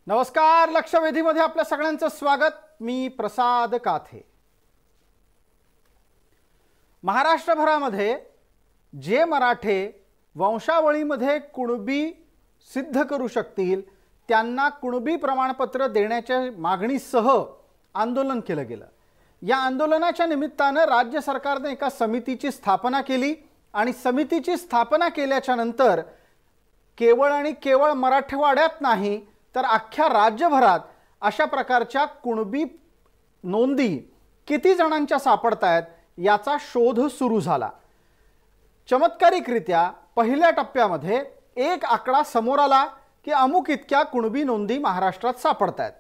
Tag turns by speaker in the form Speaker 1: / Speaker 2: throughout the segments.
Speaker 1: नमस्कार, लक्षवेधीमध्ये आपल्या सगळ्यांचं स्वागत। मी प्रसाद काथे। महाराष्ट्रभरामध्ये जे मराठे वंशावळीमध्ये कुणबी सिद्ध करू शकतील त्यांना कुणबी प्रमाणपत्र देण्याच्या मागणीसह आंदोलन केलं गेलं। या आंदोलनाच्या निमित्ताने राज्य सरकारने एका समितीची स्थापना केली आणि समितीची स्थापना केल्याच्या नंतर केवळ आणि केवळ मराठवाड्यात नाही तर अख्ख्या राज्यभरात अशा प्रकारच्या कुणबी नोंदी किती जणांच्या सापडतायत याचा शोध सुरू झाला। चमत्कारिकरित्या पहिल्या टप्प्यामध्ये एक आकडा समोर आला की अमुक इतक्या कुणबी नोंदी महाराष्ट्रात सापडतायत।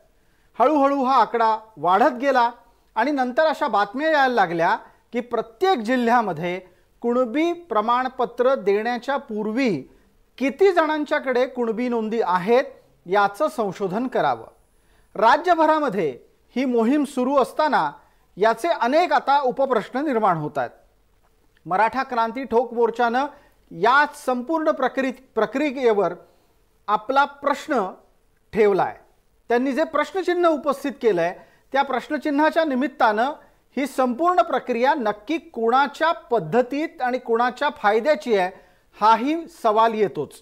Speaker 1: हळूहळू हा आकडा वाढत गेला आणि नंतर अशा बातम्या यायला लागल्या की प्रत्येक जिल्ह्यामध्ये कुणबी प्रमाणपत्र देण्याच्या पूर्वी किती जणांच्याकडे कुणबी नोंदी आहेत याचं संशोधन करावं। राज्यभरामध्ये ही मोहीम सुरू असताना याचे अनेक आता उपप्रश्न निर्माण होत आहेत। मराठा क्रांती ठोक मोर्चाने या संपूर्ण प्रक्रियेवर आपला प्रश्न ठेवलाय। त्यांनी जे प्रश्नचिन्ह उपस्थित केलंय त्या प्रश्नचिन्हाच्या निमित्ताने ही संपूर्ण प्रक्रिया नक्की कोणाच्या पद्धतीत आणि कोणाच्या फायद्याची आहे हाही सवाल येतोच।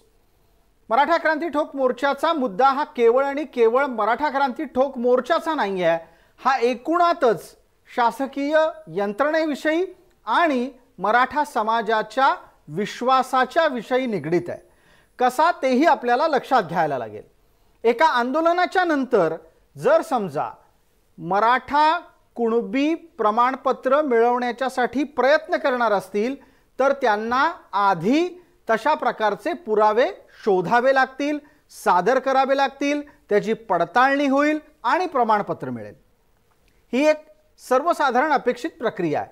Speaker 1: मराठा क्रांती ठोक मोर्चाचा मुद्दा हा केवळ आणि केवळ मराठा क्रांती ठोक मोर्चाचा नाही आहे, हा एकूणातच शासकीय यंत्रणेविषयी आणि मराठा समाजाच्या विश्वासाच्या विषयी निगडित आहे। कसा तेही आपल्याला लक्षात घ्यायला लागेल। एका आंदोलनाच्या नंतर जर समजा मराठा कुणबी प्रमाणपत्र मिळवण्यासाठी प्रयत्न करणार असतील तर त्यांना आधी तशा प्रकारचे पुरावे शोधावे लागतील, सादर करावे लागतील, त्याची पडताळणी होईल आणि प्रमाणपत्र मिळेल। ही एक सर्वसाधारण अपेक्षित प्रक्रिया आहे।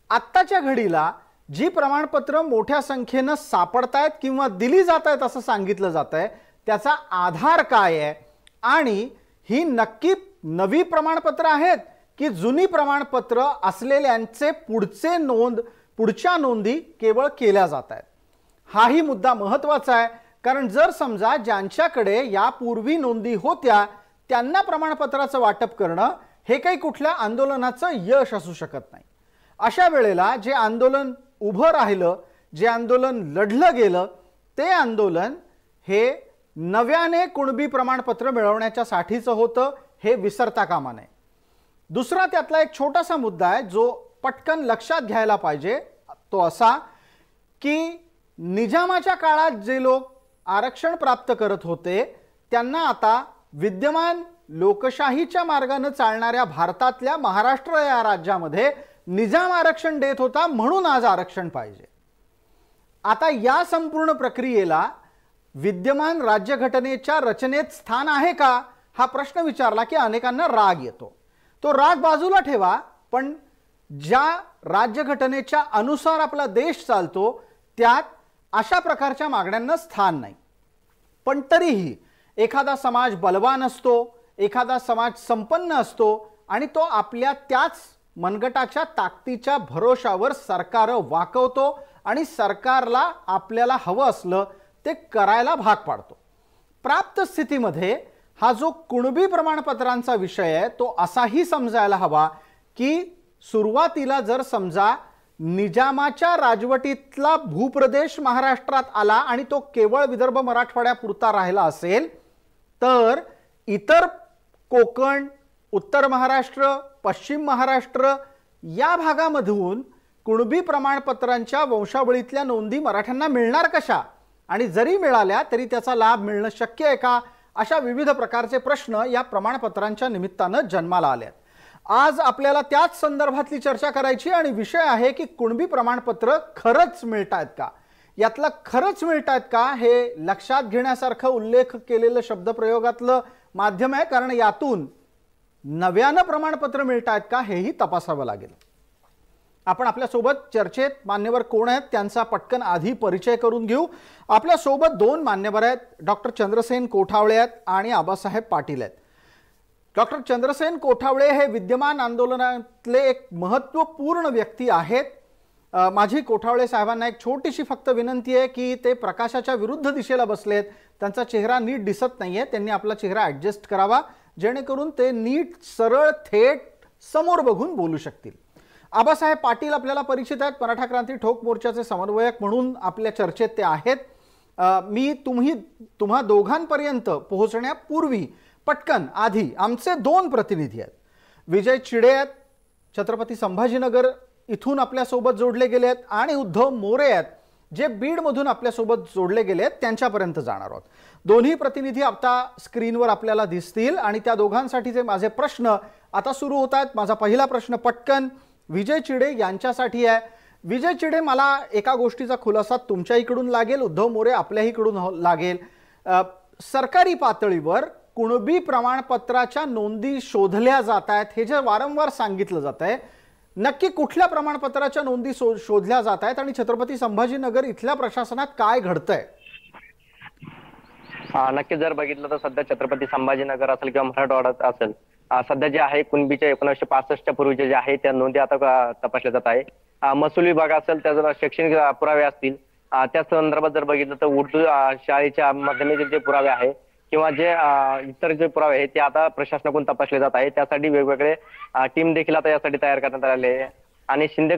Speaker 1: आत्ताच्या घडीला जी प्रमाणपत्र मोठ्या संख्येने सापडतायत किंवा दिली जात आहेत असं सांगितलं जातंय त्याचा आधार काय आहे आणि ही नक्की नवी प्रमाणपत्र आहेत की जुनी प्रमाणपत्र असलेल्यांचे पुढच्या नोंदी केवळ केल्या जात आहेत। हाही मुद्दा महत्त्वाचा आहे, कारण जर समजा ज्यांच्याकडे यापूर्वी नोंदी होत्या त्यांना प्रमाणपत्राचं वाटप करणं हे काही कुठल्या आंदोलनाचं यश असू शकत नाही। अशा वेळेला जे आंदोलन उभं राहिलं, जे आंदोलन लढलं गेलं ते आंदोलन हे नव्याने कुणबी प्रमाणपत्र मिळवण्याच्या साठीचं होतं हे विसरता कामा नये। दुसरा त्यातला एक छोटासा मुद्दा आहे जो पटकन लक्षात घ्यायला पाहिजे, तो असा की निजामाच्या काळात जे लोक आरक्षण प्राप्त करत होते त्यांना आता विद्यमान लोकशाहीच्या मार्गाने चालणाऱ्या भारतातल्या महाराष्ट्र या राज्यामध्ये निजाम आरक्षण देत होता म्हणून आज आरक्षण पाहिजे। आता या संपूर्ण प्रक्रियेला विद्यमान राज्यघटनेच्या रचनेत स्थान आहे का हा प्रश्न विचारला की अनेकांना राग येतो। तो राग बाजूला ठेवा, पण ज्या राज्यघटनेच्या अनुसार आपला देश चालतो त्यात अशा प्रकारच्या मागण्यांना स्थान नाही। पण तरीही एखादा समाज बलवान असतो, एखादा समाज संपन्न असतो आणि तो आपल्या त्याच मनगटाच्या ताकदीच्या भरोशावर सरकार वाकवतो आणि सरकारला आपल्याला हवं असलं ते करायला भाग पाडतो। प्राप्त स्थितीमध्ये हा जो कुणबी प्रमाणपत्रांचा विषय आहे तो असाही समजायला हवा की सुरुवातीला जर समजा निजामाच्या राजवटीतला भूप्रदेश महाराष्ट्रात आला आणि तो केवळ विदर्भ मराठवाड्यापुरता राहिला असेल तर इतर कोकण, उत्तर महाराष्ट्र, पश्चिम महाराष्ट्र या भागामधून कुणबी प्रमाणपत्रांच्या वंशावळीतल्या नोंदी मराठ्यांना मिळणार कशा आणि जरी मिळाल्या तरी त्याचा लाभ मिळणं शक्य आहे का अशा विविध प्रकारचे प्रश्न या प्रमाणपत्रांच्या निमित्ताने जन्माला आले आहेत। आज आपल्याला त्याच संदर्भातली चर्चा करायची आणि विषय आहे की कुणबी प्रमाणपत्र खरंच मिळतायत का, यातलं खरंच मिळतायत का हे लक्षात घेण्यासारखं उल्लेख केलेलं शब्दप्रयोगातलं माध्यम आहे, कारण यातून नव्यानं प्रमाणपत्र मिळतायत का हेही तपासावं लागेल। आपण आपल्या सोबत चर्चेत मान्यवर कोण आहेत त्यांचा पटकन आधी परिचय करून घेऊ। आपल्या सोबत दोन मान्यवर आहेत, डॉक्टर चंद्रसेन कोठावळे आहेत आणि आबासाहेब पाटील आहेत। डॉक्टर चंद्रसेन कोठावळे हे विद्यमान आंदोलनातले एक महत्त्वपूर्ण व्यक्ती आहेत माझी कोठावळे साहेबांना एक छोटीशी फक्त विनंती आहे की ते प्रकाशाच्या विरुद्ध दिशेला बसलेत, त्यांचा चेहरा नीट दिसत नाहीये, त्यांनी आपला चेहरा ॲडजस्ट करावा जेणेकरून ते नीट सरळ थेट समोर बघून बोलू शकतील. आबासाहेब पाटील आपल्याला परिचित आहेत, मराठा क्रांती ठोक मोर्चाचे समन्वयक म्हणून आपल्या चर्चेत ते आहेत. मी तुम्हा दोघांपर्यंत पोहोचण्यापूर्वी पटकन आधी आमचे दोन प्रतिनिधी आहेत. विजय चिडे आहेत, छत्रपती संभाजीनगर इथून आपल्यासोबत जोडले गेले आहेत, आणि उद्धव मोरे आहेत जे बीडमधून आपल्यासोबत जोडले गेले आहेत, त्यांच्यापर्यंत जाणार आहोत. दोन्ही प्रतिनिधी आता स्क्रीनवर आपल्याला दिसतील आणि त्या दोघांसाठीचे माझे प्रश्न आता सुरू होत आहेत. माझा पहिला प्रश्न पटकन विजय चिडे यांच्यासाठी आहे. विजय चिडे, मला एका गोष्टीचा खुलासा तुमच्या इकडून लागेल, उद्धव मोरे आपल्याहीकडून लागेल. सरकारी पातळीवर कुणबी प्रमाणपत्राच्या नोंदी शोधल्या जात आहेत हे जे वारंवार सांगितलं जात आहे, नक्की कुठल्या प्रमाणपत्राच्या नोंदी शोधल्या जात आहेत आणि छत्रपती संभाजीनगर इथल्या प्रशासनात काय घडतंय?
Speaker 2: नक्की जर बघितलं तर सध्या छत्रपती संभाजीनगर असेल किंवा मराठवाडा असेल, सध्या जे आहे कुणबीच्या 1965 पूर्वीचे जे आहे त्या नोंदी आता तपासल्या जात आहे. महसूल विभाग असेल, त्या शैक्षणिक पुरावे असतील, त्या संदर्भात जर बघितलं तर उर्दू शाळेच्या माध्यमिक जे पुरावे आहे किंवा जे इतर जे पुरावे आहेत ते आता प्रशासनाकडून तपासले जात आहे. त्यासाठी वेगवेगळे टीम देखील आता यासाठी तयार करण्यात आलेले आहे. आणि शिंदे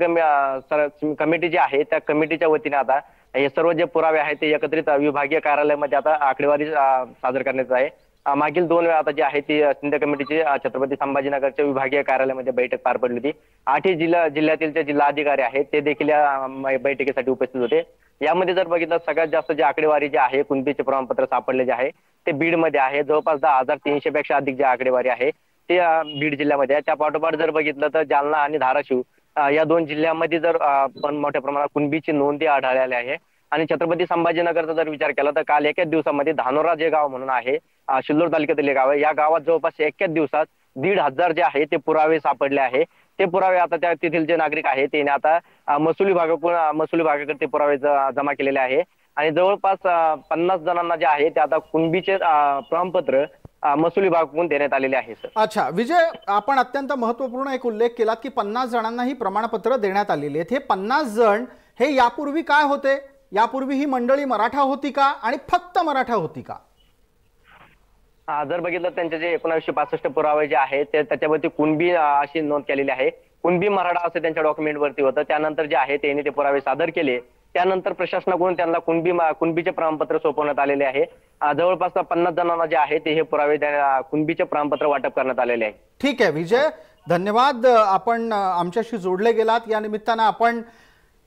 Speaker 2: कमिटी जी आहे त्या कमिटीच्या वतीने आता हे सर्व जे पुरावे आहेत ते एकत्रित विभागीय कार्यालयामध्ये आता आकडेवारी सादर करण्यात आहे. मागील 2 वेळा आता जी आहे ती शिंदे कमिटीची छत्रपती संभाजीनगरच्या विभागीय कार्यालयामध्ये बैठक पार पडली होती. 8ही जिल्ह्यातील जे जिल्हाधिकारी आहेत ते देखील या बैठकीसाठी उपस्थित होते. यामध्ये जर बघितलं सगळ्यात जास्त जे आकडेवारी जी आहे कुणबीचे प्रमाणपत्र सापडले जे आहे ते बीडमध्ये आहे. जवळपास 10,300 पेक्षा अधिक जी आकडेवारी आहे ते बीड जिल्ह्यामध्ये आहे. त्या पाठोपाठ जर बघितलं तर जालना आणि धाराशिव या 2 जिल्ह्यांमध्ये जर पण मोठ्या प्रमाणात कुणबीची नोंदी आढळल्या आहे. आणि छत्रपती संभाजीनगरचा जर विचार केला तर काल एकाच दिवसामध्ये धानोरा जे गाव म्हणून आहे, शिल्लोड तालुक्यातील गाव आहे, या गावात जवळपास एकाच दिवसात 1,500 जे आहे ते पुरावे सापडले आहे. ते पुरावे आता त्या तेथील जे नागरिक आहे त्याने आता महसूल विभागाकडे ते पुरावे जमा केलेले आहे. आणि जवळपास 50 जणांना जे आहे ते आता कुणबीचे प्रमाणपत्र महसूल विभागाकडून देण्यात आलेले आहे.
Speaker 1: अच्छा विजय, आपण अत्यंत महत्वपूर्ण एक उल्लेख केला की 50 जणांना ही प्रमाणपत्र देण्यात आलेली आहेत. हे 50 जण हे यापूर्वी काय होते? यापूर्वी ही मंडळी मराठा होती का आणि फक्त मराठा होती का?
Speaker 2: जर बघितलं त्यांचे जे 1965 पुरावे जे आहेत ते त्याच्यावरती कुणबी अशी नोंद केलेली आहे. कुणबी मराठा असं त्यांच्या डॉक्युमेंटवरती होतं. त्यानंतर जे आहे त्यांनी ते पुरावे सादर केले. त्यानंतर प्रशासनाकडून त्यांना कुणबीचे प्रमाणपत्र सोपवण्यात आलेले आहे. जवळपास 50 जणांना जे आहे ते हे पुरावे कुणबीचे प्रमाणपत्र वाटप करण्यात आलेले आहे.
Speaker 1: ठीक आहे विजय, धन्यवाद. आपण आमच्याशी जोडले गेलात. या निमित्तानं आपण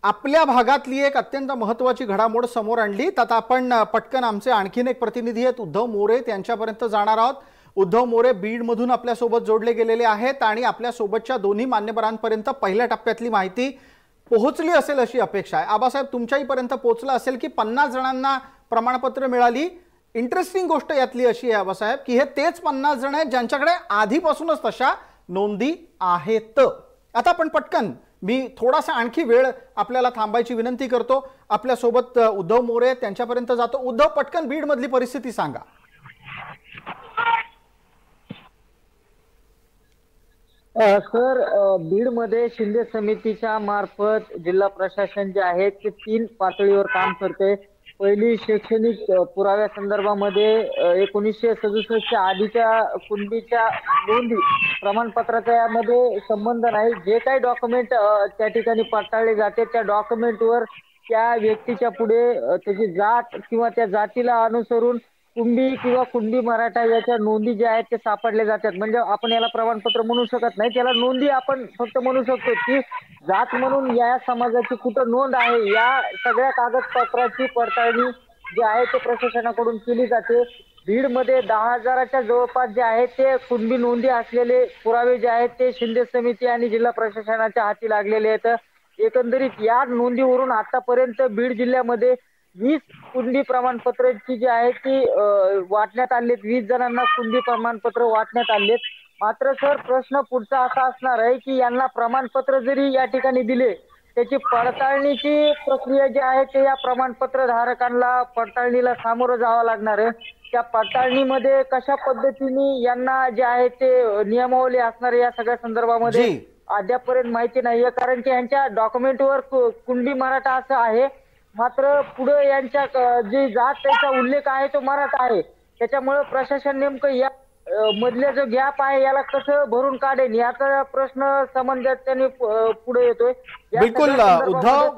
Speaker 1: आपल्या भागातली एक अत्यंत महत्त्वाची घडामोड समोर आणली. आता आपण पटकन आमचे आणखीन एक प्रतिनिधी आहेत उद्धव मोरे, त्यांच्यापर्यंत जाणार आहोत. उद्धव मोरे बीडमधून आपल्यासोबत जोडले गेलेले आहेत आणि आपल्यासोबतच्या दोन्ही मान्यवरांपर्यंत पहिल्या टप्प्यातली माहिती पोहोचली असेल अशी अपेक्षा आहे. आबासाहेब, तुमच्याहीपर्यंत पोहोचलं असेल की 50 जणांना प्रमाणपत्र मिळाली. इंटरेस्टिंग गोष्ट यातली अशी आहे आबासाहेब की हे तेच 50 जण आहेत ज्यांच्याकडे आधीपासूनच तशा नोंदी आहेत. आता आपण पटकन, मी थोडासा आणखी वेळ आपल्याला थांबायची विनंती करतो. आपल्यासोबत उद्धव मोरे, त्यांच्यापर्यंत जातो. उद्धव, पटकन बीड मधली परिस्थिती सांगा.
Speaker 3: सर, बीड मध्ये शिंदे समितीच्या मार्फत जिल्हा प्रशासन जे आहे ते 3 पातळीवर काम करते. पहिली, शैक्षणिक पुराव्या संदर्भामध्ये 1967च्या आधीच्या कुणबीच्या नोंदी प्रमाणपत्राचा यामध्ये संबंध नाही. जे काही डॉक्युमेंट त्या ठिकाणी पडताळले जाते त्या डॉक्युमेंटवर त्या व्यक्तीच्या पुढे त्याची जात किंवा त्या जातीला अनुसरून कुणबी किंवा कुणबी मराठा याच्या नोंदी ज्या आहेत ते सापडले जातात. म्हणजे आपण याला प्रमाणपत्र म्हणू शकत नाही, त्याला नोंदी आपण फक्त म्हणू शकतो की जात म्हणून या समाजाची कुठं नोंद आहे या सगळ्या कागदपत्राची पडताळणी जी आहे ते प्रशासनाकडून केली जाते. बीडमध्ये 10,000च्या जवळपास जे आहे ते कुणबी नोंदी असलेले पुरावे जे आहेत ते शिंदे समिती आणि जिल्हा प्रशासनाच्या हाती लागलेले आहेत. एकंदरीत या नोंदीवरून आतापर्यंत बीड जिल्ह्यामध्ये 20 कुणबी प्रमाणपत्रांची जी आहे ती वाटण्यात आली. 20 जणांना कुणबी प्रमाणपत्र वाटण्यात आलेत. मात्र सर, प्रश्न पुढचा असा असणार आहे की यांना प्रमाणपत्र जरी या ठिकाणी दिले, त्याची पडताळणीची प्रक्रिया जी आहे ते या प्रमाणपत्र धारकांना पडताळणीला सामोरं जावं लागणार आहे. त्या पडताळणीमध्ये कशा पद्धतीने यांना जे आहे ते नियमावली असणार या सगळ्या संदर्भामध्ये अद्यापर्यंत माहिती नाहीये, कारण की यांच्या डॉक्युमेंटवर कुणबी मराठा असं आहे, मात्र पुढे यांच्या जी जात त्याचा उल्लेख आहे तो मराठा आहे. त्याच्यामुळे प्रशासन नेमकं या मधले जो गॅप आहे याला कसं भरून काढेल याचा प्रश्न समंजसपणे पुढे येतोय.
Speaker 1: बिलकुल उद्धव,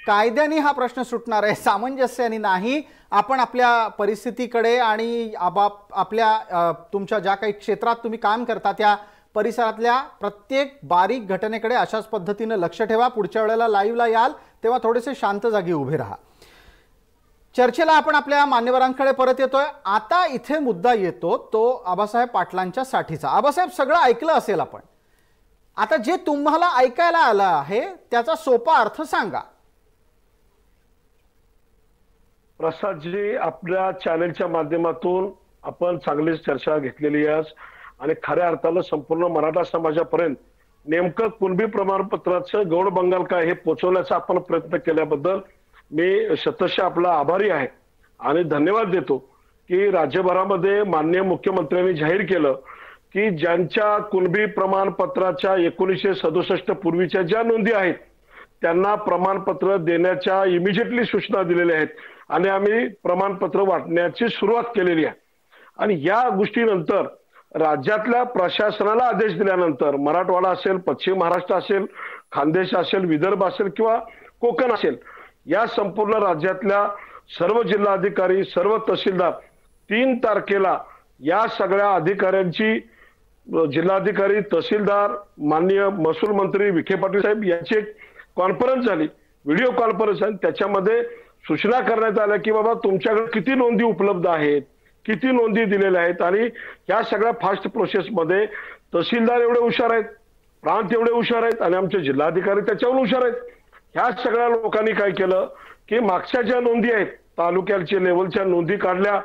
Speaker 1: कायद्यानी हा प्रश्न सुटणार आहे, सामंजस्याने नाही. आपण आपल्या परिस्थितीकडे आणि आपल्या तुमच्या ज्या काही क्षेत्रात तुम्ही काम करता त्या परिसरातल्या प्रत्येक बारीक घटनेकडे अशाच पद्धतीने लक्ष ठेवा. पुढच्या वेळेला लाईव्हला याल तेव्हा थोडेसे शांत जागी उभे राहा. चर्चेला आपण आपल्या मान्यवरांकडे परत येतोय. आता इथे मुद्दा येतो तो आबासाहेब पाटलांच्या साठीचा. आबासाहेब, सगळं ऐकलं असेल आपण. आता जे तुम्हाला ऐकायला आलं आहे त्याचा सोपा अर्थ सांगा.
Speaker 4: प्रसादजी, आपल्या चॅनलच्या माध्यमातून आपण चांगलीच चर्चा घेतलेली आहे आणि खऱ्या अर्थानं संपूर्ण मराठा समाजापर्यंत नेमकं कुणबी प्रमाणपत्राचं गौड बंगाल काय हे पोहोचवण्याचा आपण प्रयत्न केल्याबद्दल मी शतशः आपला आभारी आहे आणि धन्यवाद देतो की राज्यभरामध्ये माननीय मुख्यमंत्र्यांनी जाहीर केलं की ज्यांच्या कुणबी प्रमाणपत्राच्या 1967 पूर्वीच्या ज्या नोंदी आहेत त्यांना प्रमाणपत्र देण्याच्या इमिजिएटली सूचना दिलेल्या आहेत आणि आम्ही प्रमाणपत्र वाटण्याची सुरुवात केलेली आहे. आणि या गोष्टीनंतर राज्यातल्या प्रशासनाला आदेश दिल्यानंतर मराठवाडा असेल, पश्चिम महाराष्ट्र असेल, खानदेश असेल, विदर्भ असेल किंवा कोकण असेल, या संपूर्ण राज्यातल्या सर्व जिल्हाधिकारी, सर्व तहसीलदार 3 तारखेला या सगळ्या अधिकाऱ्यांची जिल्हाधिकारी, तहसीलदार, माननीय महसूल मंत्री विखे पाटील साहेब यांची एक कॉन्फरन्स झाली, व्हिडिओ कॉन्फरन्स, आणि त्याच्यामध्ये सूचना करण्यात आल्या की बाबा तुमच्याकडे किती नोंदी उपलब्ध आहेत, किती नोंदी दिलेल्या आहेत. आणि या सगळ्या फास्ट प्रोसेसमध्ये तहसीलदार एवढे हुशार आहेत, प्रांत एवढे हुशार आहेत आणि आमचे जिल्हाधिकारी त्याच्यावर हुशार आहेत. ह्या सगळ्या लोकांनी काय केलं की मागच्या ज्या नोंदी आहेत तालुक्याच्या लेवलच्या नोंदी काढल्या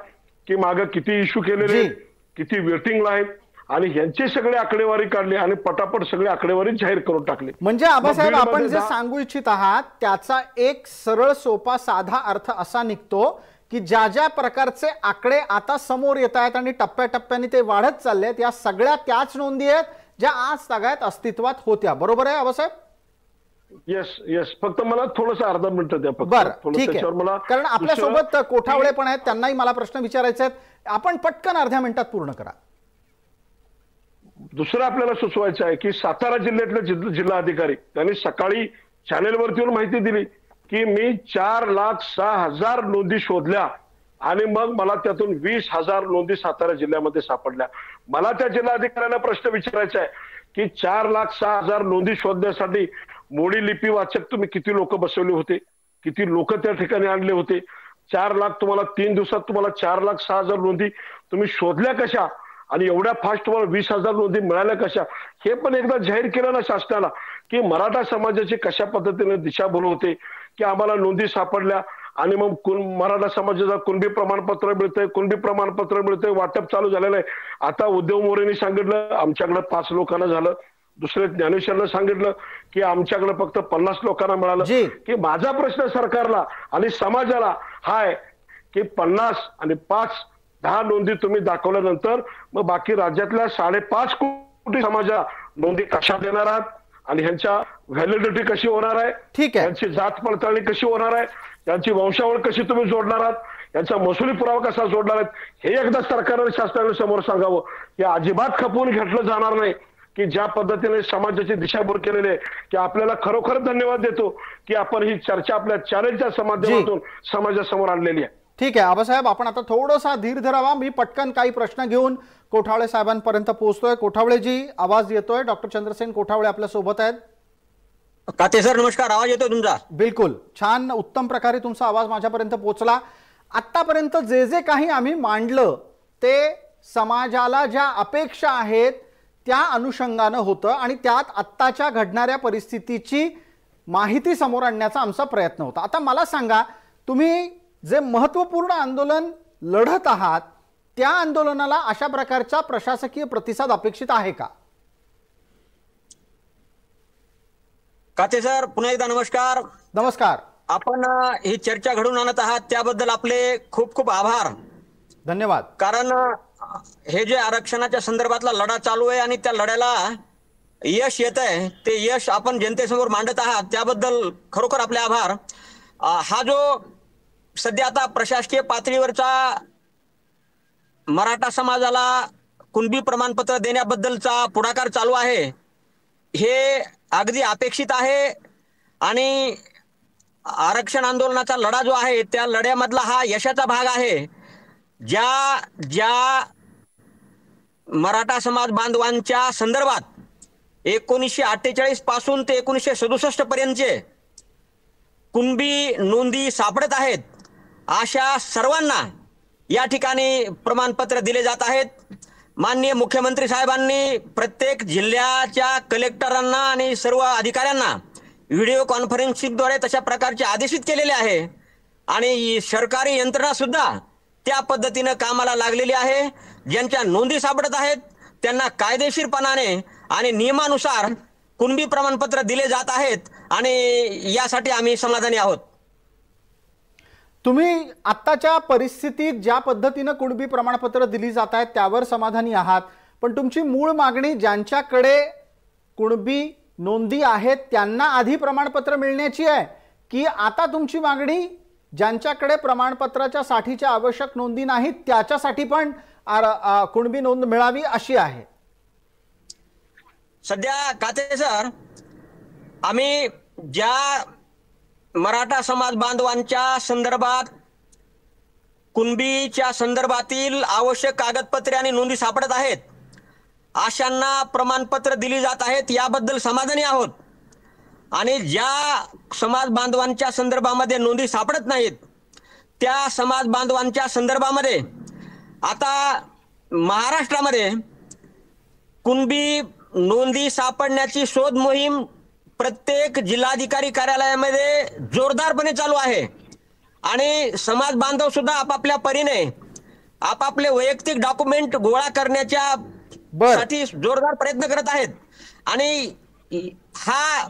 Speaker 4: की मागे किती इश्यू केलेले, किती वेटिंगला आहेत आणि ह्यांचे सगळे आकडेवारी काढली आणि पटापट सगळे आकडेवारी जाहीर करून टाकले.
Speaker 1: म्हणजे आबासाहेब, आपण जे सांगू इच्छित आहात त्याचा एक सरळ सोपा साधा अर्थ असा निघतो की ज्या ज्या प्रकारचे आकडे आता समोर येत आहेत आणि टप्प्याटप्प्याने ते वाढत चालले आहेत, या सगळ्या त्याच नोंदी आहेत ज्या आज तागायत अस्तित्वात होत्या. बरोबर आहे आबासाहेब?
Speaker 4: Yes yes. फक्त मला थोडंसं अर्धा मिनिट द्या.
Speaker 1: बरं, ठीक आहे. कारण आपल्यासोबत कोठावळे पण आहेत, त्यांनाही मला प्रश्न विचारायचे आहेत. आपण पटकन अर्ध्या मिनिटात पूर्ण करा.
Speaker 4: दुसरं आपल्याला सुचवायचं आहे की सातारा जिल्ह्यातले जिल्हाधिकारी त्यांनी सकाळी चॅनेलवरती माहिती दिली की मी 4,06,000 नोंदी शोधल्या आणि मग मला त्यातून 20,000 नोंदी सातारा जिल्ह्यामध्ये सापडल्या. मला त्या जिल्हाधिकाऱ्यांना प्रश्न विचारायचा आहे की 4,06,000 नोंदी शोधण्यासाठी मोडी लिपी वाचक तुम्ही किती लोक बसवले होते, किती लोक त्या ठिकाणी आणले होते? 4 लाख तुम्हाला 3 दिवसात तुम्हाला 4,06,000 नोंदी तुम्ही शोधल्या कशा आणि एवढ्या फास्ट तुम्हाला 20,000 नोंदी मिळाल्या कशा? हे पण एकदा जाहीर केलं ना शासनाला की मराठा समाजाची कशा पद्धतीने दिशाभूल होते की आम्हाला नोंदी सापडल्या आणि मग मराठा समाजाचा कुणबी प्रमाणपत्र मिळतंय, कुणबी प्रमाणपत्र मिळतंय, वाटप चालू झालेलं आहे. आता उद्धव मोरेंनी सांगितलं आमच्याकडे 5 लोकांना झालं, दुसरे ज्ञानेश्वरला सांगितलं की आमच्याकडे फक्त 50 लोकांना मिळालं. की माझा प्रश्न सरकारला आणि समाजाला हा आहे की 50 आणि 5-10 नोंदी तुम्ही दाखवल्यानंतर मग बाकी राज्यातल्या 5.5 कोटी समाजा नोंदी कशा देणार आहात आणि ह्यांच्या व्हॅलिडिटी कशी होणार आहे,
Speaker 1: ठीक आहे,
Speaker 4: त्यांची जात पडताळणी कशी होणार आहे, त्यांची वंशावळ कशी तुम्ही जोडणार आहात, यांचा महसुली पुरावा कसा जोडणार आहेत, हे एकदा सरकारने शासनाने समोर सांगावं. हे अजिबात खपवून घेतलं जाणार नाही की ज्या पद्धतीने समाजाची दिशाभूल केलेली आहे. की आपल्याला खरोखर धन्यवाद देतो की आपण ही चर्चा आपल्या चॅनलच्या माध्यमातून समाजासमोर आणलेली आहे.
Speaker 1: ठीक आहे आबासाहेब, आपण आता थोडासा धीर धरावा. मी पटकन काही प्रश्न घेऊन कोठावळे साहेबांपर्यंत पोहोचतोय. कोठावळेजी, आवाज येतोय? डॉक्टर चंद्रसेन कोठावळे आपल्या सोबत आहेत.
Speaker 5: काते सर नमस्कार, आवाज येतोय तुमचा?
Speaker 1: बिलकुल छान, उत्तम प्रकारे तुमचा आवाज माझ्यापर्यंत पोहोचला. आतापर्यंत जे जे काही आम्ही मांडलं ते समाजाला ज्या अपेक्षा आहेत त्या अनुषंगानं होतं आणि त्यात आत्ताच्या घडणाऱ्या परिस्थितीची माहिती समोर आणण्याचा आमचा प्रयत्न होता. आता मला सांगा, तुम्ही जे महत्त्वपूर्ण आंदोलन लढत आहात त्या आंदोलनाला अशा प्रकारचा प्रशासकीय प्रतिसाद अपेक्षित आहे का?
Speaker 5: काते सर पुन्हा एकदा नमस्कार.
Speaker 1: नमस्कार.
Speaker 5: आपण ही चर्चा घडवून आणत आहात त्याबद्दल आपले खूप खूप आभार.
Speaker 1: धन्यवाद.
Speaker 5: कारण हे जे आरक्षणाच्या संदर्भातला लढा चालू आहे आणि त्या लढ्याला यश येत आहे ते यश आपण जनतेसमोर मांडत आहात त्याबद्दल खरोखर आपले आभार. हा जो सध्या आता प्रशासकीय पातळीवरचा मराठा समाजाला कुणबी प्रमाणपत्र देण्याबद्दलचा पुढाकार चालू आहे हे अगदी अपेक्षित आहे आणि आरक्षण आंदोलनाचा लढा जो आहे त्या लढ्यामधला हा यशाचा भाग आहे. ज्या मराठा समाज बांधवांच्या संदर्भात 1948 पासून ते 1967 पर्यंतचे कुणबी नोंदी सापडत आहेत अशा सर्वांना या ठिकाणी प्रमाणपत्र दिले जात आहेत. माननीय मुख्यमंत्री साहेबांनी प्रत्येक जिल्ह्याच्या कलेक्टरांना आणि सर्व अधिकाऱ्यांना व्हिडिओ कॉन्फरन्सिंगद्वारे तशा प्रकारचे आदेशित केलेले आहे आणि सरकारी यंत्रणा सुद्धा त्या पद्धतीने कामाला लागलेली आहे. ज्यांच्या नोंदी सापडत आहेत त्यांना कायदेशीरपणाने आणि नियमानुसार कुणबी प्रमाणपत्र दिले जात आहेत आणि यासाठी आम्ही समाधानी आहोत.
Speaker 1: तुम्ही आत्ताच्या परिस्थितीत ज्या पद्धतीनं कुणबी प्रमाणपत्र दिली जात आहेत त्यावर समाधानी आहात, पण तुमची मूळ मागणी ज्यांच्याकडे कुणबी नोंदी आहेत त्यांना आधी प्रमाणपत्र मिळण्याची आहे की आता तुमची मागणी ज्यांच्याकडे प्रमाणपत्राच्या साठीच्या आवश्यक नोंदी नाहीत त्याच्यासाठी पण कुणबी नोंद मिळावी अशी आहे?
Speaker 5: सध्या काते सर, आम्ही ज्या मराठा समाज बांधवांच्या संदर्भात कुणबीच्या संदर्भातील आवश्यक कागदपत्रे आणि नोंदी सापडत आहेत अशांना प्रमाणपत्र दिली जात आहेत याबद्दल समाधानी आहोत. आणि ज्या समाज बांधवांच्या संदर्भामध्ये नोंदी सापडत नाहीत त्या समाज बांधवांच्या संदर्भामध्ये आता महाराष्ट्रामध्ये कुणबी नोंदी सापडण्याची शोध मोहीम प्रत्येक जिल्हाधिकारी कार्यालयामध्ये जोरदारपणे चालू आहे आणि समाज बांधव सुद्धा आपापल्या परीने आपापले वैयक्तिक डॉक्युमेंट गोळा करण्याच्या साठी जोरदार प्रयत्न करत आहेत. आणि हा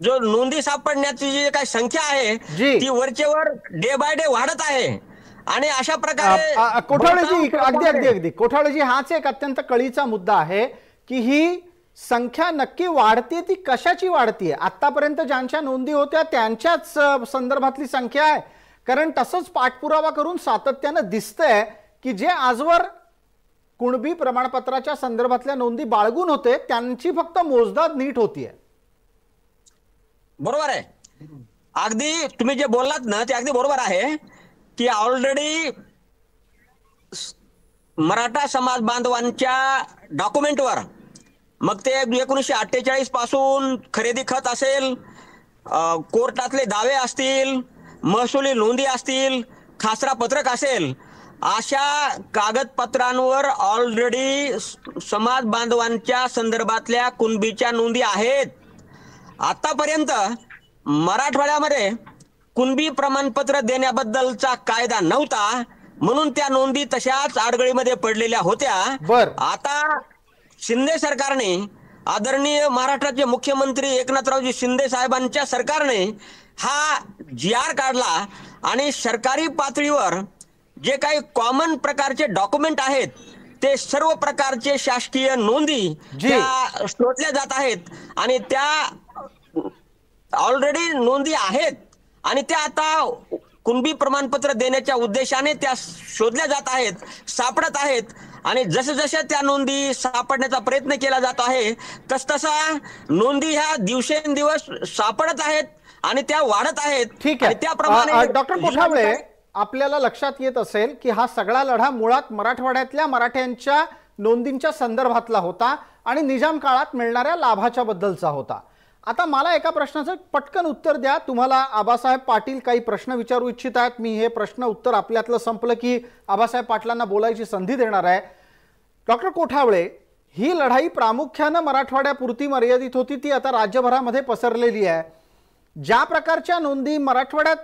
Speaker 5: जो नोंदी सापडण्याची जी काही संख्या आहे ती वरचेवर डे बाय डे वाढत आहे आणि अशा प्रकारे
Speaker 1: कोठाळेजी अगदी कोठाळेजी हाच एक अत्यंत कळीचा मुद्दा आहे की ही संख्या नक्की वाढते ती कशाची वाढतीये? आतापर्यंत ज्यांच्या नोंदी होत्या त्यांच्याच संदर्भातली संख्या आहे? कारण तसंच पाठपुरावा करून सातत्यानं दिसतंय की जे आजवर कुणबी प्रमाणपत्राच्या संदर्भातल्या नोंदी बाळगून होते त्यांची फक्त मोजदाद नीट होतीये.
Speaker 5: बरोबर आहे. अगदी तुम्ही जे बोललात ना ते अगदी बरोबर आहे की ऑलरेडी मराठा समाज बांधवांच्या डॉक्युमेंटवर मग ते 1948 पासून खरेदी खत असेल, कोर्टातले दावे असतील, महसुली नोंदी असतील, खासरा पत्रक असेल, अशा कागदपत्रांवर ऑलरेडी समाज बांधवांच्या संदर्भातल्या कुणबीच्या नोंदी आहेत. आतापर्यंत मराठवाड्यामध्ये कुणबी प्रमाणपत्र देण्याबद्दलचा कायदा नव्हता म्हणून त्या नोंदी तशाच आडगळीमध्ये पडलेल्या होत्या. आता शिंदे सरकारने, आदरणीय महाराष्ट्राचे मुख्यमंत्री एकनाथरावजी शिंदे साहेबांच्या सरकारने हा GR काढला आणि सरकारी पातळीवर जे काही कॉमन प्रकारचे डॉक्युमेंट आहेत ते सर्व प्रकारचे शासकीय नोंदी त्या शोधल्या जात आहेत आणि त्या ऑलरेडी नोंदी आहेत आणि त्या आता कुणबी प्रमाणपत्र देण्याच्या उद्देशाने त्या शोधल्या जात आहेत, सापडत आहेत आणि जसे जसे त्या नोंदी सापडण्याचा प्रयत्न केला जात आहे तसतसा नोंदी ह्या दिवसेंदिवस सापडत आहेत आणि त्या वाढत आहेत.
Speaker 1: ठीक आहे.
Speaker 5: त्याप्रमाणे
Speaker 1: डॉक्टर कोठावळे, आपल्याला लक्षात येत असेल की हा सगळा लढा मुळात मराठवाड्यातल्या मराठ्यांच्या नोंदींच्या संदर्भातला होता आणि निजाम काळात मिळणाऱ्या लाभाच्या बद्दलचा होता. आता मला एका प्रश्नाचं पटकन उत्तर द्या. तुम्हाला आबासाहेब पाटील काही प्रश्न विचारू इच्छित आहेत. मी हे प्रश्न उत्तर आपल्यातलं संपलं की आबासाहेब पाटलांना बोलायची संधी देणार आहे. डॉक्टर कोठावळे, ही लढाई प्रामुख्यानं मराठवाड्यापुरती मर्यादित होती, ती आता राज्यभरामध्ये पसरलेली आहे. ज्या प्रकारच्या नोंदी मराठवाड्यात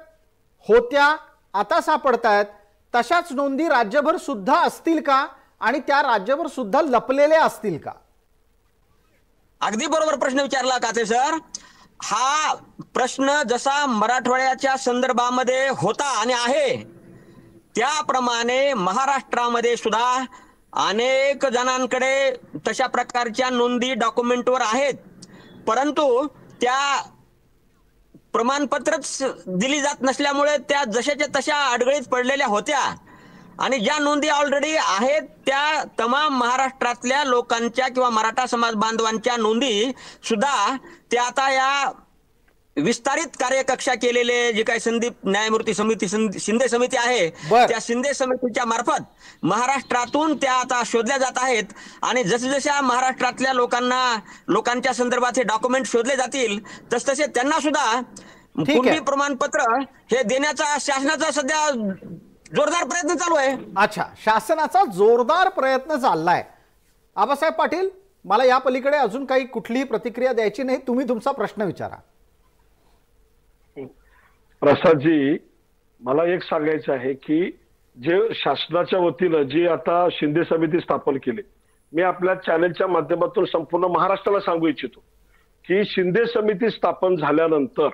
Speaker 1: होत्या आता सापडतायत तशाच नोंदी राज्यभर सुद्धा असतील का आणि त्या राज्यभर सुद्धा लपलेल्या असतील का?
Speaker 5: अगदी बरोबर प्रश्न विचारला काते सर. हा प्रश्न जसा मराठवाड्याच्या संदर्भामध्ये होता आणि आहे त्याप्रमाणे महाराष्ट्रामध्ये सुद्धा अनेक जणांकडे तशा प्रकारच्या नोंदी डॉक्युमेंटवर आहेत, परंतु त्या प्रमाणपत्रच दिली जात नसल्यामुळे त्या जशाच्या तशा अडगळीत पडलेल्या होत्या आणि ज्या नोंदी ऑलरेडी आहेत त्या तमाम महाराष्ट्रातल्या लोकांच्या किंवा मराठा समाज बांधवांच्या नोंदी सुद्धा त्या आता या विस्तारित कार्यकक्षा केलेले जे काही संदीप न्यायमूर्ती समिती शिंदे समिती आहे त्या शिंदे समितीच्या मार्फत महाराष्ट्रातून त्या आता शोधल्या जात आहेत आणि जसजशा महाराष्ट्रातल्या लोकांच्या संदर्भात हे डॉक्युमेंट शोधले जातील तसतसे त्यांना सुद्धा कुणबी प्रमाणपत्र हे देण्याचा शासनाचा सध्या जोरदार प्रयत्न चालू आहे.
Speaker 1: अच्छा, शासनाचा जोरदार प्रयत्न चाललाय. आबासाहेब पाटील, मला या पलीकडे अजून काही कुठलीही प्रतिक्रिया द्यायची नाही, तुम्ही तुमचा प्रश्न विचारा.
Speaker 4: प्रसादजी, मला एक सांगायचं आहे की जे शासनाच्या वतीनं जी आता शिंदे समिती स्थापन केली, मी आपल्या चॅनेलच्या माध्यमातून संपूर्ण महाराष्ट्राला सांगू इच्छितो की शिंदे समिती स्थापन झाल्यानंतर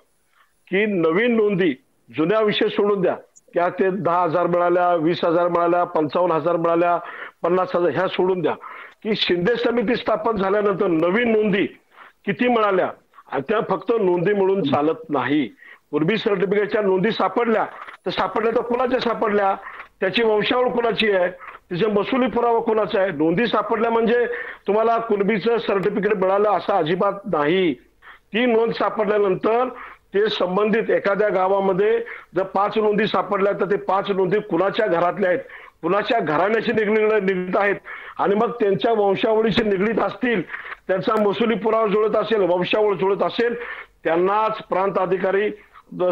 Speaker 4: की नवीन नोंदी जुन्या विषय सोडून द्या, क्या ते 10,000 मिळाल्या, 20,000 मिळाल्या, 55,000 मिळाल्या, 50,000 ह्या सोडून द्या की शिंदे समिती स्थापन झाल्यानंतर नवीन नोंदी किती मिळाल्या आणि त्या फक्त नोंदी म्हणून चालत नाही. पूर्वी सर्टिफिकेटच्या नोंदी सापडल्या तर कुणाच्या सापडल्या, त्याची वंशावळ कुणाची आहे, तिचे महसुली पुरावा कुणाचा आहे. नोंदी सापडल्या म्हणजे तुम्हाला कुणबीचं सर्टिफिकेट मिळालं असं अजिबात नाही. ती नोंद सापडल्यानंतर ते संबंधित एखाद्या गावामध्ये जर 5 नोंदी सापडल्या तर ते 5 नोंदी कुणाच्या घरातल्या आहेत, कुणाच्या घराण्याशी निगडीत आहेत आणि मग त्यांच्या वंशावळीशी निगडीत असतील, त्यांचा महसुली पुरावा जुळत असेल, वंशावळ जुळत असेल, त्यांनाच प्रांत अधिकारी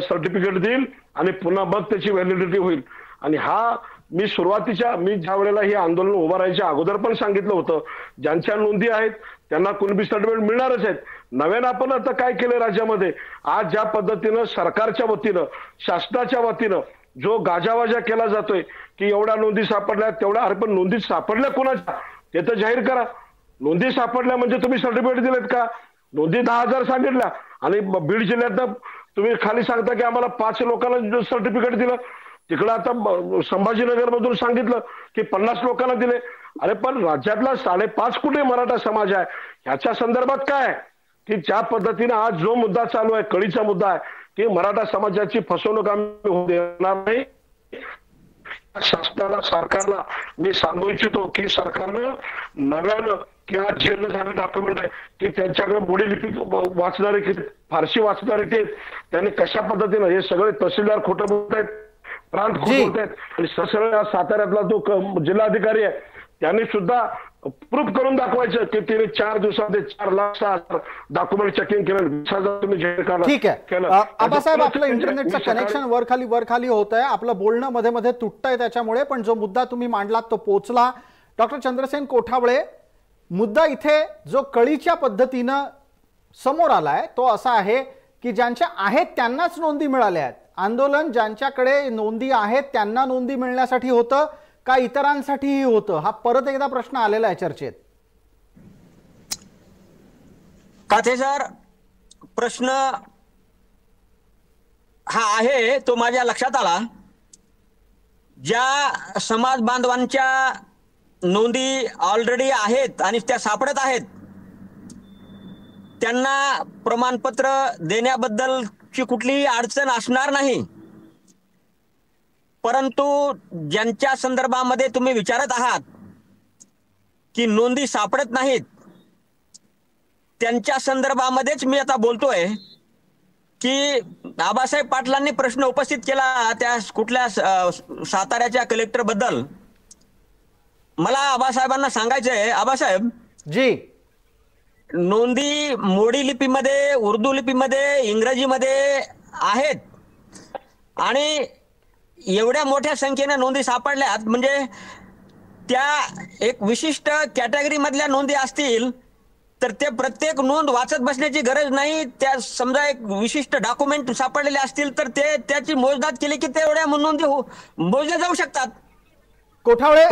Speaker 4: सर्टिफिकेट देईल आणि पुन्हा मग त्याची व्हॅलिडिटी होईल. आणि हा मी ज्या वेळेला हे आंदोलन उभं राहायच्या अगोदर पण सांगितलं होतं, ज्यांच्या नोंदी आहेत त्यांना कुणबी सर्टिफिकेट मिळणारच आहेत. नव्यानं आपण आता काय केलं राज्यामध्ये, आज ज्या पद्धतीनं सरकारच्या वतीनं शासनाच्या वतीनं जो गाजावाजा केला जातोय की एवढ्या नोंदी सापडल्या तेवढ्या, अरे पण नोंदी सापडल्या कोणाच्या ते तर जाहीर करा. नोंदी सापडल्या म्हणजे तुम्ही सर्टिफिकेट दिलेत का? नोंदी 10,000 सांगितल्या आणि बीड जिल्ह्यात तुम्ही खाली सांगता की आम्हाला 5 लोकांना सर्टिफिकेट दिलं, तिकडं आता संभाजीनगर मधून सांगितलं की 50 लोकांना दिले. अरे पण राज्यातला 5.5 कोटी मराठा समाज आहे, ह्याच्या संदर्भात काय की ज्या पद्धतीने आज जो मुद्दा चालू आहे, कळीचा मुद्दा आहे की मराठा समाजाची फसवणूक आम्ही होऊ देणार नाही. शासनाला, सरकारला मी सांगू इच्छितो की सरकारनं नव्यानं किंवा जेल झाले डॉक्युमेंट आहे की त्यांच्याकडे मोडी लिपी वाचणारे किती, फारशी वाचणारे ते, त्यांनी कशा पद्धतीनं हे सगळे तहसीलदार खोटं बोलत आहेत, प्रांत खोटं बोलत आहेत आणि सरळ साताऱ्यातला जो जिल्हाधिकारी आहे त्यांनी सुद्धा प्रूफ करून दाखवायचं की तिने 4 दिवसामध्ये 4,00,000 डॉक्युमेंट चेकिंग केलं, 20,000 तुम्ही जाहीर करा.
Speaker 1: ठीक आहे आबासाहेब, आपलं इंटरनेटचं कनेक्शन वर खाली होत आहे, आपलं बोलणं मध्ये मध्ये तुटतंय त्याच्यामुळे, पण जो मुद्दा तुम्ही मांडलात तो पोहोचला. डॉक्टर चंद्रसेन कोठावळे, मुद्दा इथे जो कळीच्या पद्धतीनं समोर आलाय तो असा आहे की ज्यांच्या आहेत त्यांनाच नोंदी मिळाल्या आहेत. आंदोलन ज्यांच्याकडे नोंदी आहेत त्यांना नोंदी मिळण्यासाठी होतं का इतरांसाठीही होतं, हा परत एकदा प्रश्न आलेला आहे चर्चेत.
Speaker 5: काथे सर, प्रश्न हा आहे तो माझ्या लक्षात आला. ज्या समाज बांधवांच्या नोंदी ऑलरेडी आहेत आणि त्या सापडत आहेत त्यांना प्रमाणपत्र देण्याबद्दलची कुठलीही अडचण असणार नाही, परंतु ज्यांच्या संदर्भामध्ये तुम्ही विचारत आहात की नोंदी सापडत नाहीत त्यांच्या संदर्भामध्येच मी आता बोलतोय की आबासाहेब पाटलांनी प्रश्न उपस्थित केला त्या कुठल्या साताऱ्याच्या कलेक्टर बद्दल. मला आबासाहेबांना सांगायचंय, आबासाहेब
Speaker 1: जी,
Speaker 5: नोंदी मोडी लिपीमध्ये, उर्दू लिपीमध्ये, इंग्रजीमध्ये आहेत आणि एवढ्या मोठ्या संख्येने नोंदी सापडल्यात म्हणजे त्या एक विशिष्ट कॅटेगरी मधल्या नोंदी असतील तर ते प्रत्येक नोंद वाचत बसण्याची गरज नाही. त्या समजा एक विशिष्ट डॉक्युमेंट सापडलेले असतील तर ते त्याची मोजदाद केली की तेवढ्या नोंदी मोजल्या जाऊ शकतात.
Speaker 1: कोठावळे,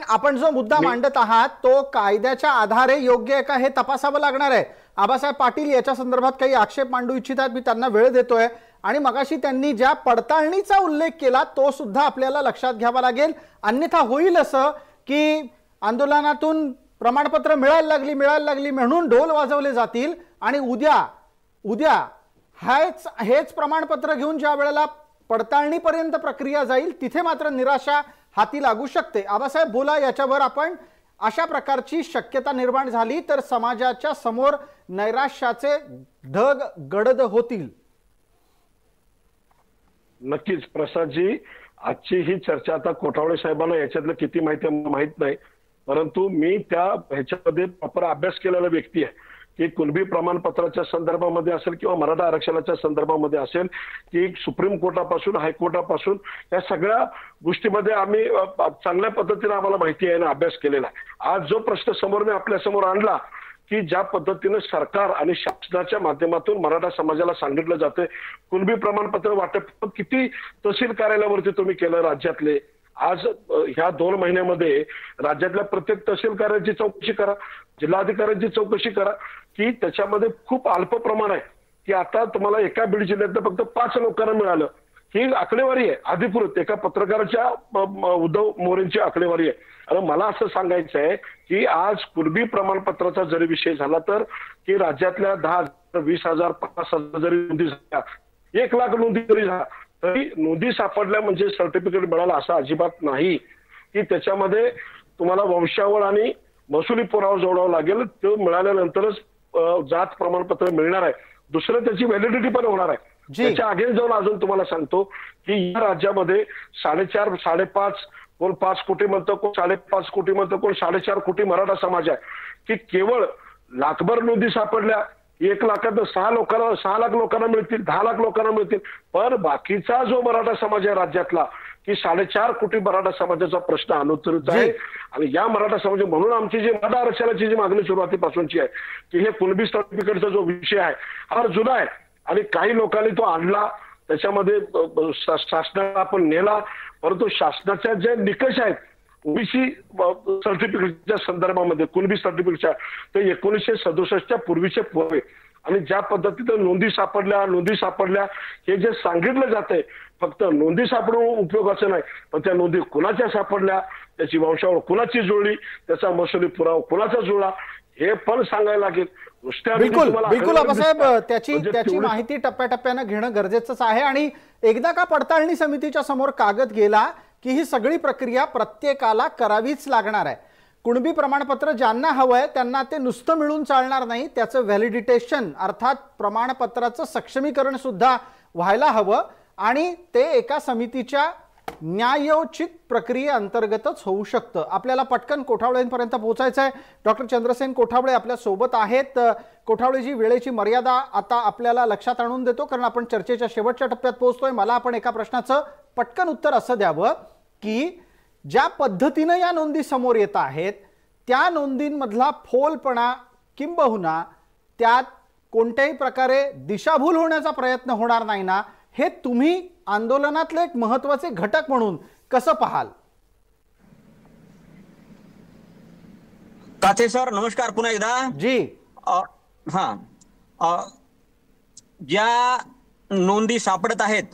Speaker 1: आपण जो मुद्दा मांडत आहात तो कायद्याच्या आधारे योग्य आहे का हे तपासावं लागणार आहे. आबासाहेब पाटील याच्या संदर्भात काही आक्षेप मांडू इच्छितात, मी त्यांना वेळ देतोय. आणि मगाशी त्यांनी ज्या पडताळणीचा उल्लेख केला तो सुद्धा आपल्याला लक्षात घ्यावा लागेल, अन्यथा होईल असं की आंदोलनातून प्रमाणपत्र मिळायला लागली म्हणून ढोल वाजवले जातील आणि उद्या हेच प्रमाणपत्र घेऊन ज्या वेळेला पडताळणीपर्यंत प्रक्रिया जाईल तिथे मात्र निराशा हाती लागू शकते. आबासाहेब बोला याच्यावर आपण. अशा प्रकारची शक्यता निर्माण झाली तर समाजाच्या समोर नैराश्याचे ढग गडद होतील.
Speaker 4: नक्कीच प्रसादजी, आजची ही चर्चा आता कोठावळे साहेबांना याच्यातलं किती माहिती आहे माहित नाही, परंतु मी त्या ह्याच्यामध्ये प्रॉपर अभ्यास केलेला व्यक्ती आहे की कुणबी प्रमाणपत्राच्या संदर्भामध्ये असेल किंवा मराठा आरक्षणाच्या संदर्भामध्ये असेल की सुप्रीम कोर्टापासून हायकोर्टापासून या सगळ्या गोष्टीमध्ये आम्ही चांगल्या पद्धतीने आम्हाला माहिती आहे आणि अभ्यास केलेला आहे. आज जो प्रश्न समोर मी आपल्या समोर आणला की ज्या पद्धतीने सरकार आणि शासनाच्या माध्यमातून मराठा समाजाला सांगितलं जातं कुणबी प्रमाणपत्र वाटप किती तहसील कार्यालयावरती तुम्ही केलं राज्यातले. आज ह्या 2 महिन्यामध्ये राज्यातल्या प्रत्येक तहसील कार्यालयाची चौकशी करा, जिल्हाधिकाऱ्यांची चौकशी करा की त्याच्यामध्ये खूप अल्प प्रमाण आहे की आता तुम्हाला एका बीड जिल्ह्यातलं फक्त 5 लोकांना मिळालं. ही आकडेवारी आहे अधिकृत एका पत्रकाराच्या उद्धव मोरेंची आकडेवारी आहे. आणि मला असं सांगायचं आहे की आज कुणबी प्रमाणपत्राचा जरी विषय झाला तर की राज्यातल्या 10,000, 20,000, 5,000 जरी नोंदी झाल्या, 1 लाख नोंदी जरी झाल्या तरी नोंदी सापडल्या म्हणजे सर्टिफिकेट मिळालं असं अजिबात नाही की त्याच्यामध्ये तुम्हाला वंशावळ आणि महसुली पुरावा जोडावा लागेल. तो मिळाल्यानंतरच जात प्रमाणपत्र मिळणार आहे. दुसरं त्याची व्हॅलिडिटी पण होणार आहे. त्याच्या अगेन्स्ट जाऊन अजून तुम्हाला सांगतो की या राज्यामध्ये 4.5, 5.5 कोण 5 कोटी म्हणतं, कोण 5.5 कोटी म्हणतं, कोण 4.5 कोटी मराठा समाज आहे की केवळ लाखभर नोंदी सापडल्या 1 लाखात 6 लाख लोकांना मिळतील, 10 लाख लोकांना मिळतील. पण बाकीचा जो मराठा समाज आहे राज्यातला की 4.5 कोटी मराठा समाजाचा प्रश्न अनुत्तरित आहे. आणि या मराठा समाज म्हणून आमची जी मराठा आरक्षणाची जी मागणी सुरुवातीपासूनची आहे की हे कुणबी सर्टिफिकेटचा जो विषय आहे हा जुना आहे आणि काही लोकांनी तो आणला, त्याच्यामध्ये शासनाला आपण नेला, परंतु शासनाच्या जे निकष आहेत ओबीसी सर्टिफिकेटच्या संदर्भामध्ये कुणबी सर्टिफिकेटच्या ते 1967च्या पूर्वीचे पुरावे आणि ज्या पद्धतीने नोंदी सापडल्या हे जे सांगितलं जातंय फक्त नोंदी सापडून उपयोगाचं नाही, पण त्या नोंदी कुणाच्या सापडल्या, त्याची वंशावळ कुणाची जुळली, त्याचा महसुली पुरावा कुणाचा जुळला हे पण सांगायला लागेल.
Speaker 1: बिलकुल आबासाहेब, त्याची माहिती टप्प्याटप्प्यानं घेणं गरजेचंच आहे. आणि एकदा का पडताळणी समितीच्या समोर कागद गेला की ही सगळी प्रक्रिया प्रत्येकाला करावीच लागणार आहे. कुणबी प्रमाणपत्र ज्यांना हवंय त्यांना ते नुसतं मिळून चालणार नाही, त्याचं व्हॅलिडिटेशन अर्थात प्रमाणपत्राचं सक्षमीकरण सुद्धा व्हायला हवं आणि ते एका समितीच्या न्यायोचित प्रक्रियेअंतर्गतच होऊ शकतं. आपल्याला पटकन कोठावळेंपर्यंत पोहोचायचं आहे. डॉक्टर चंद्रसेन कोठावळे आपल्या सोबत आहेत. कोठावळेजी, वेळेची मर्यादा आता आपल्याला लक्षात आणून देतो कारण आपण चर्चेच्या शेवटच्या टप्प्यात पोहोचतोय. मला आपण एका प्रश्नाचं पटकन उत्तर असं द्यावं की ज्या पद्धतीनं या नोंदी समोर येत आहेत त्या नोंदींमधला फोलपणा किंबहुना त्यात कोणत्याही प्रकारे दिशाभूल होण्याचा प्रयत्न होणार नाही ना, हे तुम्ही आंदोलनातले एक महत्त्वाचे घटक म्हणून कसं पाहाल?
Speaker 5: काथे सर नमस्कार पुन्हा एकदा.
Speaker 1: जी
Speaker 5: ज्या नोंदी सापडत आहेत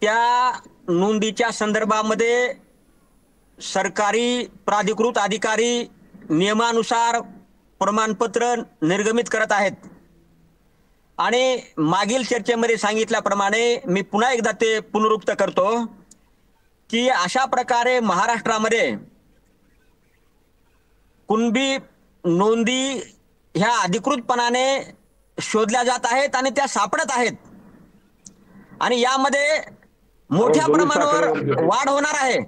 Speaker 5: त्या नोंदीच्या संदर्भामध्ये सरकारी प्राधिकृत अधिकारी नियमानुसार प्रमाणपत्र निर्गमित करत आहेत आणि मागील चर्चेमध्ये सांगितल्याप्रमाणे मी पुन्हा एकदा ते पुनरुक्त करतो की अशा प्रकारे महाराष्ट्रामध्ये कुणबी नोंदी ह्या अधिकृतपणाने शोधल्या जात आहेत आणि त्या सापडत आहेत आणि यामध्ये मोठ्या प्रमाणावर वाढ होणार आहे.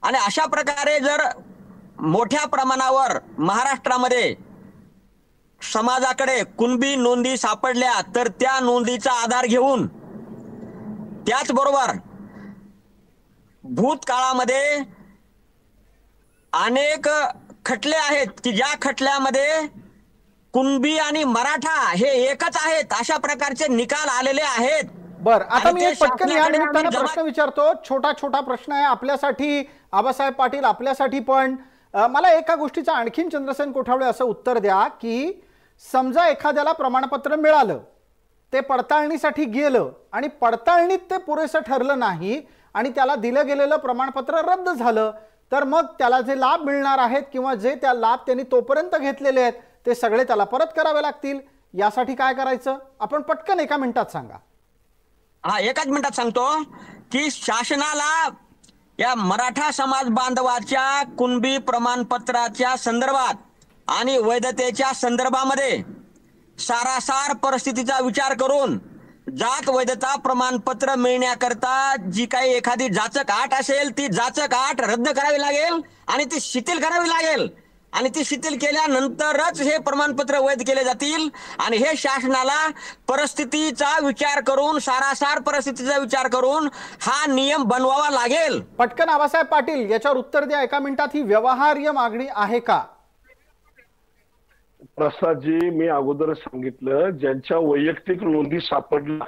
Speaker 5: आणि अशा प्रकारे जर मोठ्या प्रमाणावर महाराष्ट्रामध्ये समाजाकडे कुणबी नोंदी सापडल्या तर त्या नोंदीचा आधार घेऊन त्याचबरोबर भूतकाळामध्ये अनेक खटले आहेत की ज्या खटल्यामध्ये कुणबी आणि मराठा हे एकच आहेत अशा प्रकारचे निकाल आलेले आहेत.
Speaker 1: बर, आता मी एक पटकन या निमित्तानं प्रश्न विचारतो. छोटा प्रश्न आहे आपल्यासाठी आबासाहेब पाटील, आपल्यासाठी पण. मला एका गोष्टीचं आणखीन चंद्रसेन कोठावळे असं उत्तर द्या की समजा एखाद्याला प्रमाणपत्र मिळालं, ते पडताळणीसाठी गेलं आणि पडताळणीत ते पुरेसं ठरलं नाही आणि त्याला दिलं गेलेलं प्रमाणपत्र रद्द झालं, तर मग त्याला जे लाभ मिळणार आहेत किंवा जे त्या लाभ त्यांनी तोपर्यंत घेतलेले आहेत ते सगळे त्याला परत करावे लागतील. यासाठी काय करायचं आपण पटकन एका मिनिटात सांगा.
Speaker 5: हा, एकाच मिनिटात सांगतो की शासनाला या मराठा समाज बांधवाच्या कुणबी प्रमाणपत्राच्या संदर्भात आणि वैधतेच्या संदर्भामध्ये सारासार परिस्थितीचा विचार करून जात वैधता प्रमाणपत्र मिळण्याकरता जी काही एखादी जाचक अट असेल ती जाचक अट रद्द करावी लागेल आणि ती शिथिल करावी लागेल आणि ती शिथिल केल्यानंतरच हे प्रमाणपत्र वैध केले जातील. आणि हे शासनाला परिस्थितीचा विचार करून सारासार परिस्थितीचा विचार करून हा नियम बनवावा लागेल.
Speaker 1: पटकन आबासाहेब पाटील याच्यावर उत्तर द्या एका मिनिटात. ही व्यवहार्य मागणी आहे का?
Speaker 4: प्रसादजी, मी अगोदर सांगितलं ज्यांच्या वैयक्तिक नोंदी सापडल्या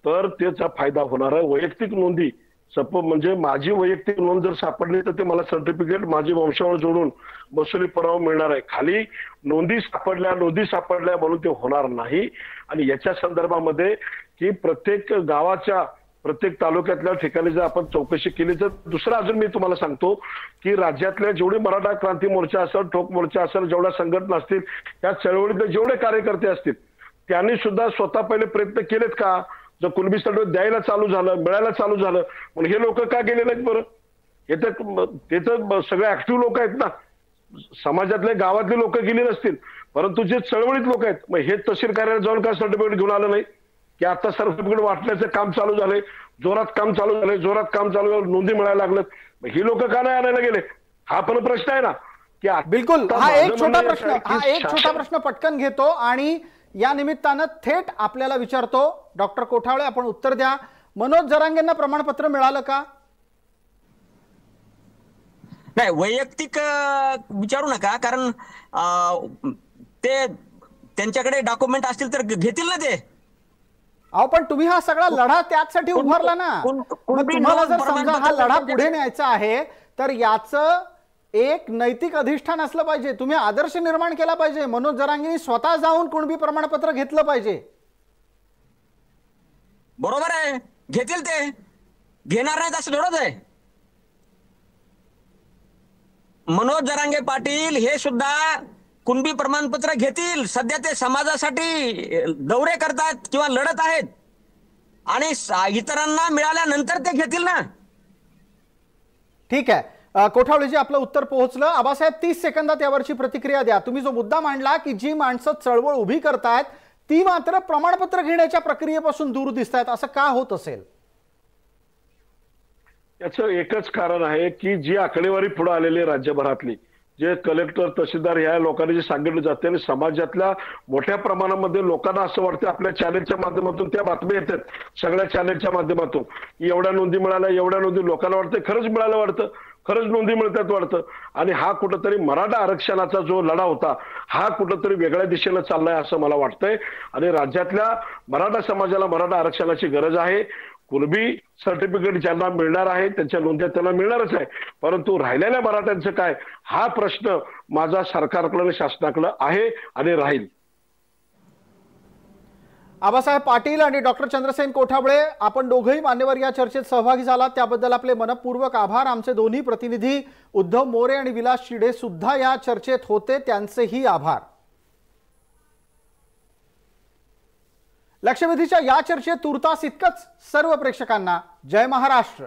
Speaker 4: तर त्याचा फायदा होणार आहे. वैयक्तिक नोंदी म्हणजे माझी वैयक्तिक नोंद जर सापडली तर ते मला सर्टिफिकेट माझी वंशावळ जोडून महसुली पुरावा मिळणार आहे. खाली नोंदी सापडल्या म्हणून ते होणार नाही. आणि याच्या संदर्भामध्ये की प्रत्येक गावाच्या प्रत्येक तालुक्यातल्या ठिकाणी जर आपण चौकशी केली तर दुसरं अजून मी तुम्हाला सांगतो की राज्यातल्या जेवढे मराठा क्रांती मोर्चा असेल, ठोक मोर्चा असेल, जेवढ्या संघटना असतील, त्या चळवळीतले जेवढे कार्यकर्ते असतील त्यांनी सुद्धा स्वतः पहिले प्रयत्न केलेत का? जर कुणबी सर्टिफिकेट द्यायला चालू झालं, मिळायला चालू झालं, पण हे लोक का गेले नाहीत बरं? हे तर सगळे ऍक्टिव्ह लोक आहेत ना, समाजातले गावातले लोक गेले नसतील, परंतु जे चळवळीत लोक आहेत मग हे तहसील कार्यालयात जाऊन का सर्टिफिकेट घेऊन आलं नाही की आता सर्टिफिकेट वाटण्याचं काम चालू झालंय, जोरात काम चालू झालं, नोंदी मिळायला लागलं, मग ही लोक का नाही आणायला गेले? हा पण प्रश्न आहे ना की
Speaker 1: बिलकुल. हा एक छोटा प्रश्न पटकन घेतो आणि या निमित्तानं थेट आपल्याला विचारतो. डॉक्टर कोठावळे आपण उत्तर द्या. मनोज जरांगेंना प्रमाणपत्र मिळालं का?
Speaker 5: नाही, वैयक्तिक विचारू नका, कारण ते त्यांच्याकडे डॉक्युमेंट असतील तर घेतील ना ते.
Speaker 1: अहो पण तुम्ही हा सगळा लढा त्याचसाठी उभारला ना. मग तुम्हाला जर समजा हा लढा पुढे न्यायचा आहे तर याचं एक नैतिक अधिष्ठान असलं पाहिजे. तुम्ही आदर्श निर्माण केला पाहिजे. मनोज जरांगेंनी स्वतः जाऊन कुणबी प्रमाणपत्र घेतलं पाहिजे.
Speaker 5: बरोबर आहे, घेतील ते, घेणार नाहीत असं थोडंच आहे. मनोज जरांगे पाटील हे सुद्धा कुणबी प्रमाणपत्र घेतील. सध्या ते समाजासाठी दौरे करतात किंवा लढत आहेत आणि इतरांना मिळाल्यानंतर ते घेतील ना.
Speaker 1: ठीक आहे कोठावळेजी, आपलं उत्तर पोहोचलं. आबासाहेब 30 सेकंदात यावरची प्रतिक्रिया द्या. तुम्ही जो मुद्दा मांडला की जी माणसं चळवळ उभी करतायत ती मात्र प्रमाणपत्र घेण्याच्या प्रक्रियेपासून दूर दिसतायत, असं का होत असेल?
Speaker 4: याचं एकच कारण आहे की जी आकडेवारी पुढे आलेली राज्यभरातली, जे कलेक्टर तहसीलदार ह्या लोकांनी जे सांगितलं जाते आणि समाजातल्या मोठ्या प्रमाणामध्ये लोकांना असं वाटतं, आपल्या चॅनेलच्या माध्यमातून त्या बातम्या येतात सगळ्या चॅनेलच्या माध्यमातून की एवढ्या नोंदी मिळाल्या, एवढ्या नोंदी, लोकांना वाटतं खरंच मिळालं, वाटतं खरंच नोंदी मिळतात वाटतं. आणि हा कुठंतरी मराठा आरक्षणाचा जो लढा होता हा कुठंतरी वेगळ्या दिशेनं चाललाय असं मला वाटतंय. आणि राज्यातल्या मराठा समाजाला मराठा आरक्षणाची गरज आहे. कुणबी सर्टिफिकेट ज्यांना मिळणार आहे त्यांच्या नोंद्या त्यांना मिळणारच आहे, परंतु राहिलेल्या मराठ्यांचं काय, हा प्रश्न माझा सरकारकडे शासनाकडे आहे आणि राहील.
Speaker 1: आबासाहेब पाटील आणि डॉक्टर चंद्रसेन कोठावळे आपण दोघेही मान्यवर या चर्चेत सहभागी झालात त्याबद्दल आपले मनपूर्वक आभार. आमचे दोन्ही प्रतिनिधी उद्धव मोरे आणि विलास शिडे सुद्धा या चर्चेत होते, त्यांचेही आभार. लक्षवेधीच्या या चर्चेत तुर्तास इतकंच. सर्व प्रेक्षकांना जय महाराष्ट्र.